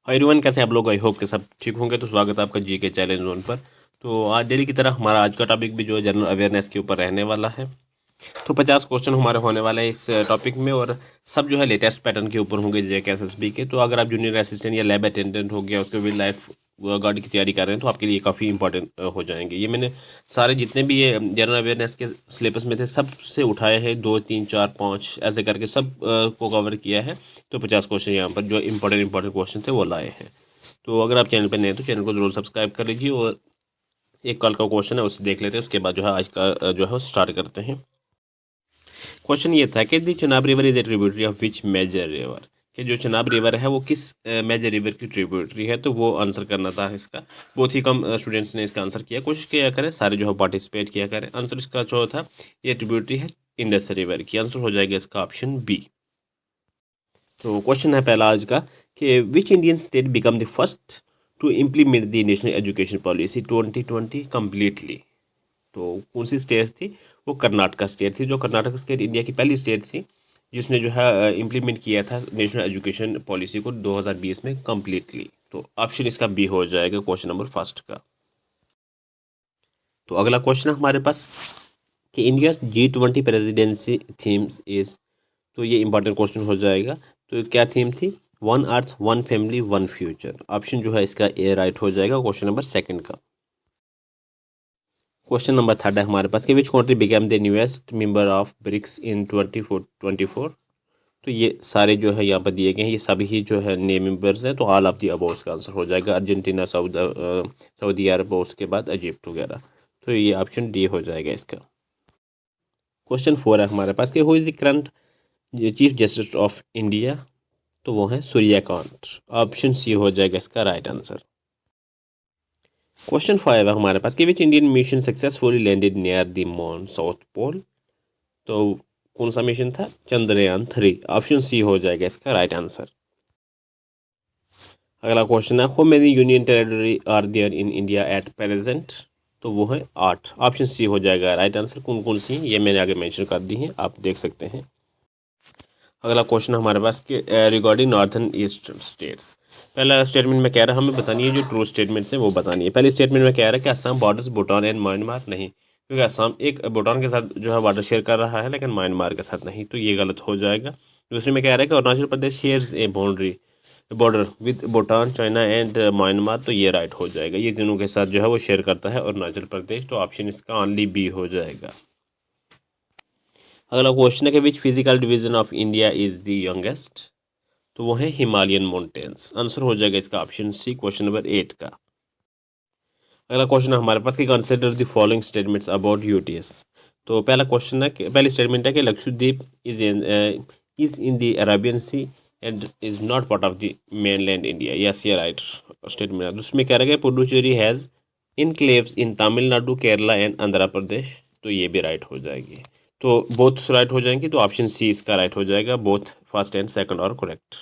Hi everyone, कैसे हैं आप लोग। आई होप कि सब ठीक होंगे। तो स्वागत है आपका जी के चैलेंज जोन पर। तो आज डेली की तरह हमारा आज का टॉपिक भी जो है जनरल अवेयरनेस के ऊपर रहने वाला है। तो 50 क्वेश्चन हमारे होने वाले हैं इस टॉपिक में, और सब जो है लेटेस्ट पैटर्न के ऊपर होंगे जेके एसएसबी के। तो अगर आप जूनियर असिस्टेंट या लैब अटेंडेंट हो गया, उसके भी लाइफ गार्ड की तैयारी कर रहे हैं, तो आपके लिए काफ़ी इंपॉर्टेंट हो जाएंगे। ये मैंने सारे जितने भी ये जनरल अवेयरनेस के सिलेबस में थे सब से उठाए हैं, 2 3 4 5 ऐसे करके सब को कवर किया है। तो 50 क्वेश्चन यहाँ पर जो इंपॉर्टेंट क्वेश्चन थे वो लाए हैं। तो अगर आप चैनल पर नए हैं तो चैनल को जरूर सब्सक्राइब कर लीजिए, और एक कल का क्वेश्चन है उसे देख लेते हैं। उसके बाद जो है आज का जो है स्टार्ट करते हैं। क्वेश्चन ये था कि the Chenab river is a tributary of which major river, कि जो चनाब रिवर है वो किस मेजर रिवर की ट्रिब्यूटरी है। तो वो आंसर करना था इसका। बहुत ही कम स्टूडेंट्स ने इसका आंसर किया। कोशिश किया करें, सारे जो है पार्टिसिपेट किया करें। आंसर इसका जो था, ये ट्रिब्यूटरी है इंडस रिवर की। आंसर हो जाएगा इसका ऑप्शन बी। तो क्वेश्चन है पहला आज का कि which Indian state become the first to implement the national education policy 2020 completely. तो कौन सी स्टेट थी? वो कर्नाटका स्टेट थी। जो कर्नाटक स्टेट इंडिया की पहली स्टेट थी जिसने जो है इम्प्लीमेंट किया था नेशनल एजुकेशन पॉलिसी को 2020 में कम्प्लीटली। तो ऑप्शन इसका बी हो जाएगा क्वेश्चन नंबर फर्स्ट का। तो अगला क्वेश्चन है हमारे पास कि India G20 presidency themes is. तो ये इंपॉर्टेंट क्वेश्चन हो जाएगा। तो क्या थीम थी? One earth, one family, one future. Option जो है इसका ए राइट हो जाएगा क्वेश्चन नंबर सेकंड का। क्वेश्चन नंबर थर्ड है हमारे पास कि which country became the newest member of BRICS इन 2024। तो ये सारे जो है यहाँ पर दिए गए हैं, ये सभी ही जो है ने मेंबर्स हैं। तो ऑल ऑफ दी अबव का आंसर हो जाएगा। अर्जेंटीना, सऊदी अरब और उसके बाद इजिप्ट वगैरह। तो ये ऑप्शन डी हो जाएगा इसका। क्वेश्चन फोर है हमारे पास कि who is the current chief justice of India. तो वो है सूर्यकांत। ऑप्शन सी हो जाएगा इसका राइट आंसर। क्वेश्चन फाइव है हमारे पास कि which Indian mission successfully landed near the moon south pole. तो कौन सा मिशन था? चंद्रयान 3। ऑप्शन सी हो जाएगा इसका राइट आंसर। अगला क्वेश्चन है how many union territory are there in India at present. तो वो है 8। ऑप्शन सी हो जाएगा राइट आंसर। कौन कौन सी ये मैंने आगे मेंशन कर दी हैं, आप देख सकते हैं। अगला क्वेश्चन हमारे पास कि रिगार्डिंग नॉर्थन ईस्टर्न स्टेट्स। पहला स्टेटमेंट में कह रहा है हमें बतानी है, जो ट्रू स्टेटमेंट्स है वो बतानी है। पहले स्टेटमेंट में कह रहा है कि Assam borders Bhutan and Myanmar नहीं, क्योंकि असम एक भूटान के साथ जो है बॉर्डर शेयर कर रहा है लेकिन म्यांमार के साथ नहीं, तो ये गलत हो जाएगा। दूसरे में कह रहा है कि Arunachal Pradesh shares a boundary border with Bhutan, China and Myanmar. तो ये राइट हो जाएगा। ये तीनों के साथ जो है वो शेयर करता है अरुणाचल प्रदेश। तो ऑप्शन इसका ओनली बी हो जाएगा। अगला क्वेश्चन है कि which physical division of India is the youngest. तो वो है हिमालयन माउंटेन्स। आंसर हो जाएगा इसका ऑप्शन सी क्वेश्चन नंबर 8 का। अगला क्वेश्चन है हमारे पास कि consider the following statements about UTs. तो पहला क्वेश्चन है कि पहली स्टेटमेंट है कि Lakshadweep is in the Arabian sea and is not part of the mainland India. Yes, ये राइट स्टेटमेंट है। दूसरे में कह रहा है कि Puducherry has enclaves in Tamil Nadu, Kerala and Andhra Pradesh. तो ये भी राइट हो जाएगी। तो बोथ राइट हो जाएंगी। तो ऑप्शन सी इसका राइट हो जाएगा। बोथ फर्स्ट एंड सेकंड और करेक्ट।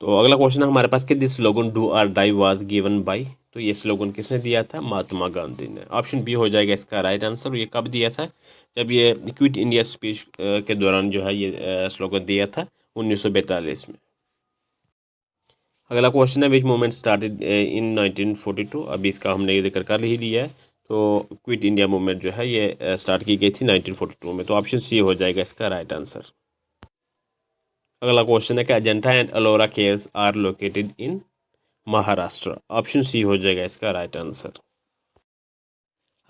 तो अगला क्वेश्चन है हमारे पास कि this slogan do or die was given by. तो ये स्लोगन किसने दिया था? महात्मा गांधी ने। ऑप्शन बी हो जाएगा इसका राइट आंसर। और ये कब दिया था? जब ये क्विट इंडिया स्पीच के दौरान जो है ये स्लोगन दिया था 1942 में। अगला क्वेश्चन है विच मूवमेंट स्टार्टेड इन 1942। अभी इसका हमने ये जिक्र कर ही लिया है। तो क्विट इंडिया मूवमेंट जो है ये स्टार्ट की गई थी 1942 में। तो ऑप्शन सी हो जाएगा इसका राइट आंसर। अगला क्वेश्चन है कि Ajanta and Ellora caves are located in Maharashtra. Option C हो जाएगा इसका राइट आंसर।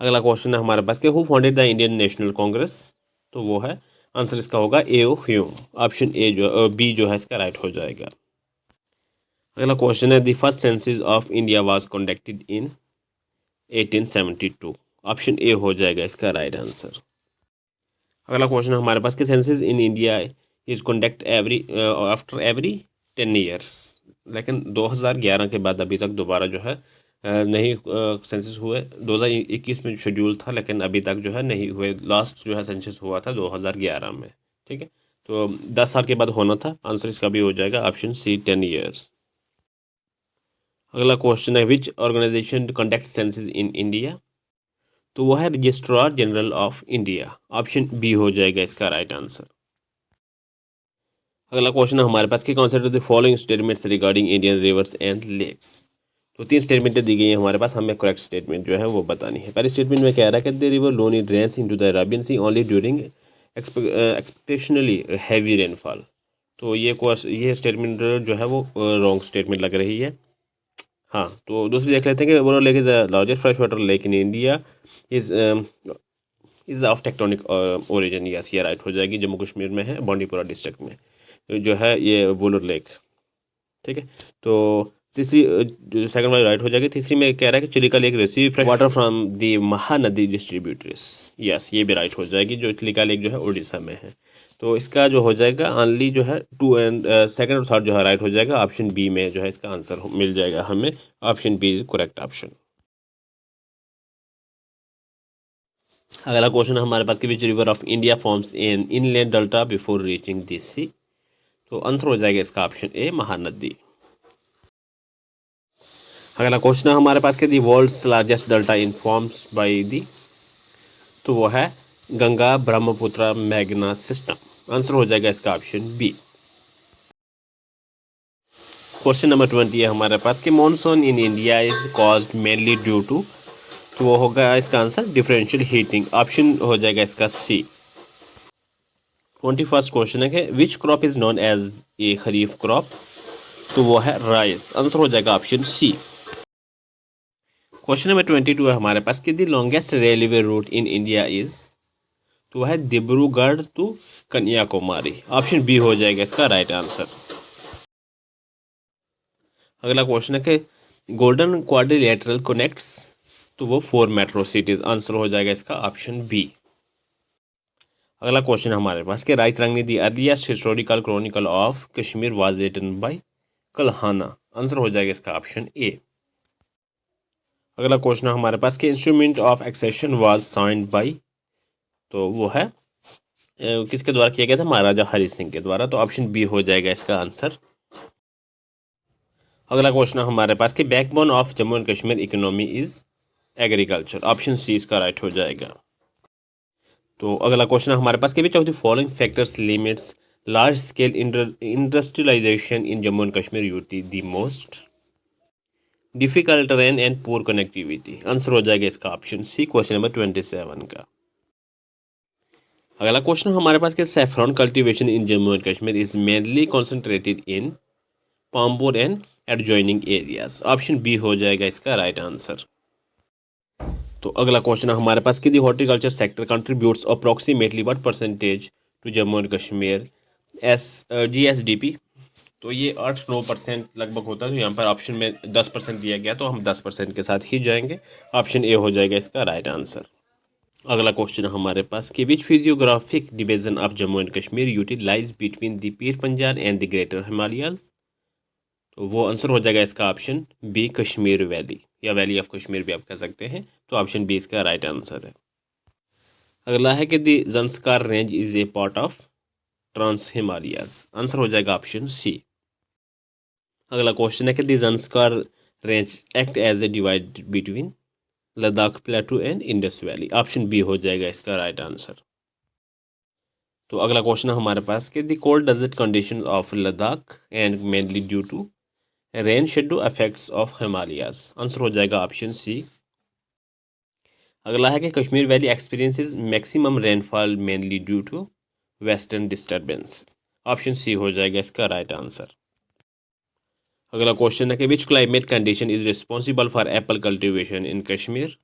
अगला क्वेश्चन है हमारे पास कि who founded the Indian national Congress. तो वो है आंसर इसका होगा ए.ओ. ह्यूम। ऑप्शन ए जो बी जो है इसका राइट हो जाएगा। अगला क्वेश्चन है the first census of India was conducted in 1872। Option A हो जाएगा इसका राइट आंसर। अगला क्वेश्चन हमारे पास कि census in India is conduct every after every 10 years. लेकिन 2011 के बाद अभी तक दोबारा जो है नहीं सेंसस हुए। 2021 में शेड्यूल था लेकिन अभी तक जो है नहीं हुए। लास्ट जो है सेंसस हुआ था 2011 में। ठीक है, तो 10 साल के बाद होना था। आंसर इसका भी हो जाएगा ऑप्शन सी 10 ईयर्स। अगला क्वेश्चन है which organization conduct census in India. तो वो है registrar general of India. Option B हो जाएगा इसका राइट आंसर। अगला क्वेश्चन है हमारे पास कि consider the following statements regarding Indian rivers and lakes. तो 3 स्टेटमेंटें दी गई हैं हमारे पास, हमें करेक्ट स्टेटमेंट जो है वो बतानी है। पहले स्टेटमेंट में कह रहा है कि the river Luni drains into the Arabian sea only during exceptionally heavy rainfall. तो ये स्टेटमेंट जो है वो रॉन्ग स्टेटमेंट लग रही है। हाँ, तो दूसरी देख लेते हैं कि Boro lake is the largest fresh water lake in India is of tectonic origin. Yes, ये राइट हो जाएगी, जम्मू कश्मीर में है, बांडीपुरा डिस्ट्रिक्ट में जो है ये वुलर लेक। ठीक है, तो तीसरी सेकंड वाली राइट हो जाएगी। तीसरी में कह रहा है कि Chilika lake receive fresh water from the Mahanadi distributors. Yes, ये भी राइट हो जाएगी, जो चिलिका लेक जो है उड़ीसा में है। तो इसका जो हो जाएगा ओनली जो है 2 एंड सेकंड और थर्ड जो है राइट हो जाएगा। ऑप्शन बी में जो है इसका आंसर मिल जाएगा हमें। Option B is correct option. अगला क्वेश्चन हमारे पास कि which river of India forms in inland delta before reaching the sea. तो आंसर हो जाएगा इसका ऑप्शन ए, महानदी। अगला क्वेश्चन है हमारे पास कि the world's largest delta in forms by the. तो वो है गंगा ब्रह्मपुत्र मेघना सिस्टम। आंसर हो जाएगा इसका ऑप्शन बी। क्वेश्चन नंबर 20 है हमारे पास कि monsoon in India is caused mainly due to. तो वो होगा इसका आंसर डिफरेंशियल हीटिंग। ऑप्शन हो जाएगा इसका सी। 21st क्वेश्चन है कि which crop is known as a kharif crop. तो वो है राइस। आंसर हो जाएगा ऑप्शन सी। क्वेश्चन नंबर 22 है हमारे पास कि the longest railway route in India is. तो वह है Dibrugarh to Kanyakumari. Option B हो जाएगा इसका राइट आंसर। अगला क्वेश्चन है कि गोल्डन क्वाड्रिलेटरल कनेक्ट्स। तो वो 4 मेट्रो सिटीज। आंसर हो जाएगा इसका ऑप्शन बी। अगला क्वेश्चन हमारे पास कि राइट रंग the earliest historical chronicle of Kashmir was written by Kalhana. Answer हो जाएगा इसका ऑप्शन ए। अगला क्वेश्चन हमारे पास कि instrument of accession was signed by. तो वो है किसके द्वारा किया गया था, महाराजा हरि सिंह के द्वारा। तो ऑप्शन बी हो जाएगा इसका आंसर। अगला क्वेश्चन हमारे पास कि backbone of Jammu and Kashmir economy is agriculture. Option C इसका राइट हो जाएगा। तो अगला क्वेश्चन हमारे पास कि which of the following factors limits large scale industrialisation in Jammu and Kashmir UT the most. Difficult terrain and poor connectivity. Answer हो जाएगा इसका ऑप्शन सी, क्वेश्चन नंबर 27 का। अगला क्वेश्चन हमारे पास कि saffron cultivation in Jammu and Kashmir is mainly concentrated in Pampore and adjoining areas. Option B हो जाएगा इसका राइट आंसर। तो अगला क्वेश्चन हमारे पास कि the horticulture sector contributes approximately what percentage to Jammu and Kashmir GSDP। तो ये 8-9% लगभग होता है। तो यहाँ पर ऑप्शन में 10% दिया गया, तो हम 10% के साथ ही जाएंगे। ऑप्शन ए हो जाएगा इसका राइट आंसर। अगला क्वेश्चन हमारे पास कि which physiographic division of Jammu and Kashmir utilize between the Pir Panjal and the greater Himalayas. तो वो आंसर हो जाएगा इसका ऑप्शन बी, कश्मीर वैली या वैली ऑफ कश्मीर भी आप कह सकते हैं। तो ऑप्शन बी इसका राइट आंसर है। अगला है कि the Zanskar range is a part of trans Himalayas. Answer हो जाएगा ऑप्शन सी। अगला क्वेश्चन है कि the Zanskar range act as a divide between Ladakh plateau and Indus valley. Option B हो जाएगा इसका राइट आंसर। तो अगला क्वेश्चन है हमारे पास कि the cold desert condition of Ladakh and mainly due to rain shadow effects of Himalayas. Answer हो जाएगा ऑप्शन सी। अगला है कि Kashmir valley experiences maximum rainfall mainly due to western disturbance. Option C हो जाएगा इसका राइट आंसर। अगला क्वेश्चन है कि which climate condition is responsible for apple cultivation in Kashmir.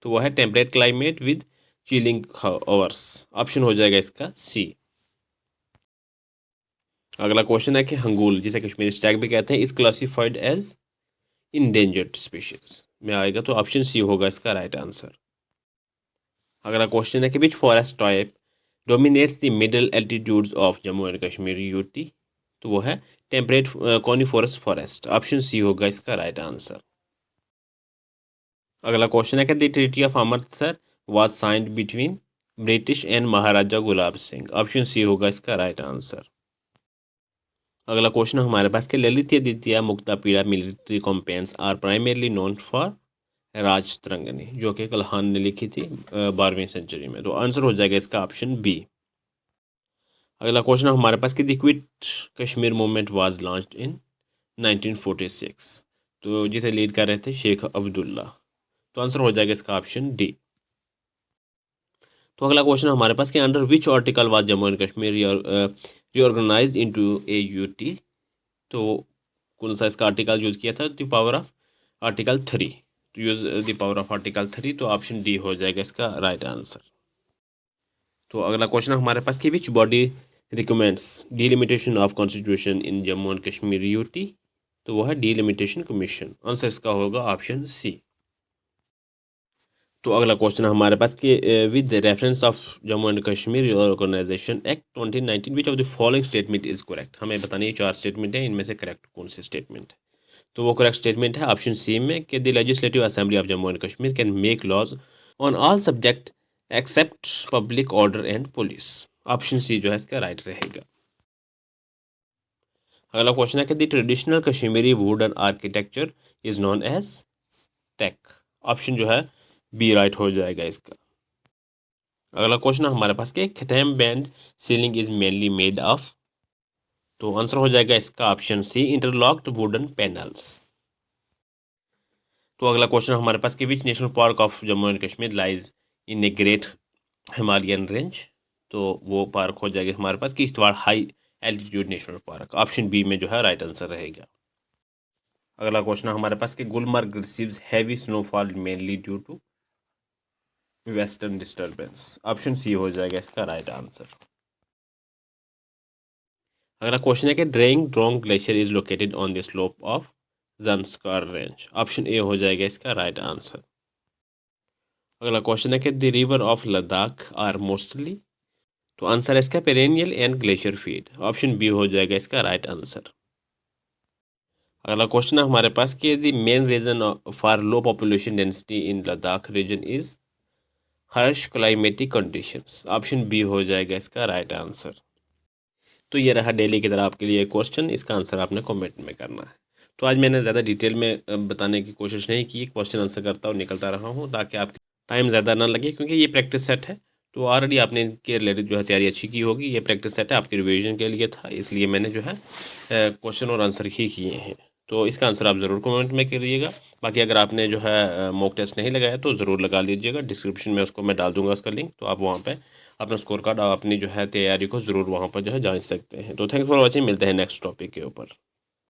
तो वह है temperate climate with chilling hours. Option हो जाएगा इसका सी। अगला क्वेश्चन है कि हंगूल, जिसे कश्मीरी स्टैग भी कहते हैं, is classified as endangered species में आएगा। तो ऑप्शन सी होगा इसका राइट आंसर। अगला क्वेश्चन है कि which forest type dominates the middle altitudes of Jammu and Kashmir UT. तो वो है temperate coniferous forest. Option C होगा इसका राइट आंसर। अगला क्वेश्चन है कि the treaty of Amritsar was signed between British and Maharaja Gulab Singh. Option C होगा इसका राइट आंसर। अगला क्वेश्चन हमारे पास कि ललित द्वितीय Muktapida military campaigns are primarily known for Rajatarangini, जो कि कल्हान ने लिखी थी 12वीं सेंचुरी में। तो आंसर हो जाएगा इसका ऑप्शन बी। अगला क्वेश्चन है हमारे पास कि the quit Kashmir movement was launched in 1946, तो जिसे लीड कर रहे थे शेख अब्दुल्ला। तो आंसर हो जाएगा इसका ऑप्शन डी। तो अगला क्वेश्चन हमारे पास कि under which article was Jammu and Kashmir reorganized into AUT, तो कौन सा इसका आर्टिकल यूज किया था? द पावर ऑफ आर्टिकल 3, तो use the power of article 3, तो ऑप्शन डी हो जाएगा इसका राइट आंसर। तो अगला क्वेश्चन हमारे पास कि which body recommends delimitation of constitution in Jammu and Kashmir UT, तो वो है डिलिमिटेशन कमीशन। आंसर इसका होगा ऑप्शन सी। तो अगला क्वेश्चन हमारे पास कि with reference of Jammu and Kashmir organisation act 2019 which of the following statement is correct. हमें बतानी है 4 स्टेटमेंट है, इनमें से करेक्ट कौन से स्टेटमेंट है? तो वो करेक्ट स्टेटमेंट है ऑप्शन सी में कि the legislative assembly of Jammu and Kashmir can make laws on all subject except public order and police. Option C जो है इसका राइट रहेगा। अगला क्वेश्चन है कि the traditional Kashmiri wooden architecture is known as Taq. Option जो है बी राइट हो जाएगा इसका। अगला क्वेश्चन हमारे पास कि Khatamband ceiling is mainly made of, तो आंसर हो जाएगा इसका option C interlocked wooden panels. तो अगला क्वेश्चन हमारे पास कि which national park of Jammu and Kashmir lies in a great Himalayan range, तो वो पार्क हो जाएगा हमारे पास Kishtwar high altitude national park. Option B में जो है राइट आंसर रहेगा। अगला क्वेश्चन हमारे पास कि Gulmarg receives heavy snowfall mainly due to western disturbance. Option C हो जाएगा इसका राइट आंसर। अगला क्वेश्चन है कि Drung glacier is located on the slope of Zanskar range. Option A हो जाएगा इसका राइट आंसर। अगला क्वेश्चन है कि the river of Ladakh are mostly, तो आंसर है इसका perennial and glacier fed. Option B हो जाएगा इसका राइट आंसर। अगला क्वेश्चन है हमारे पास कि the main reason for low population density in Ladakh region is harsh climatic conditions. Option B हो जाएगा इसका राइट आंसर। तो ये रहा डेली की तरह आपके लिए क्वेश्चन, इसका आंसर आपने कमेंट में करना है। तो आज मैंने ज़्यादा डिटेल में बताने की कोशिश नहीं की, क्वेश्चन आंसर करता और निकलता रहा हूँ ताकि आपके टाइम ज़्यादा ना लगे, क्योंकि ये प्रैक्टिस सेट है। तो ऑलरेडी आपने इनके रिलेटेड जो है तैयारी अच्छी की होगी। ये प्रैक्टिस सेट है आपके रिवीजन के लिए था, इसलिए मैंने जो है क्वेश्चन और आंसर ही किए हैं। तो इसका आंसर आप ज़रूर कमेंट में करिएगा। बाकी अगर आपने जो है मॉक टेस्ट नहीं लगाया तो ज़रूर लगा लीजिएगा, डिस्क्रिप्शन में उसको मैं डाल दूंगा उसका लिंक, तो आप वहाँ पे अपना स्कोर कार्ड और अपनी जो है तैयारी को ज़रूर वहाँ पर जो है जांच सकते हैं। तो थैंक्स फॉर वॉचिंग, मिलते हैं नेक्स्ट टॉपिक के ऊपर।